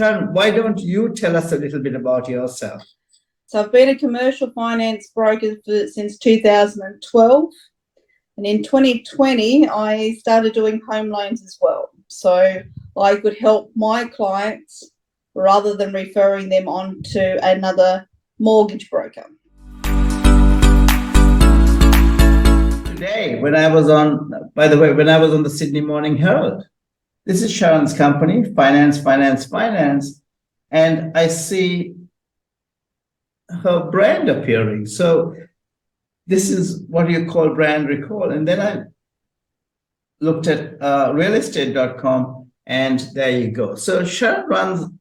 Sharyn, why don't you tell us a little bit about yourself? So I've been a commercial finance broker since 2012. And in 2020, I started doing home loans as well. So I could help my clients rather than referring them on to another mortgage broker. Today, when I was on the Sydney Morning Herald, this is Sharyn's company, Finance, and I see her brand appearing. So this is what you call brand recall. And then I looked at realestate.com, and there you go. So Sharyn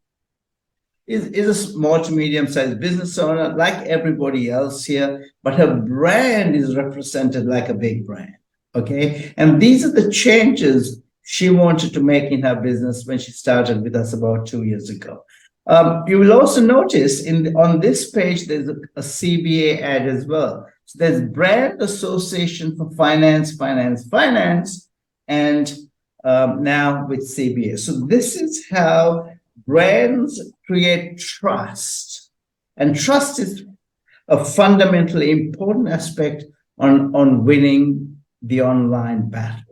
is a small to medium-sized business owner like everybody else here, but her brand is represented like a big brand, okay? And these are the changes she wanted to make in her business when she started with us about 2 years ago. You will also notice on this page, there's a CBA ad as well. So there's Brand Association for Finance, and now with CBA. So this is how brands create trust, and trust is a fundamentally important aspect on winning the online battle.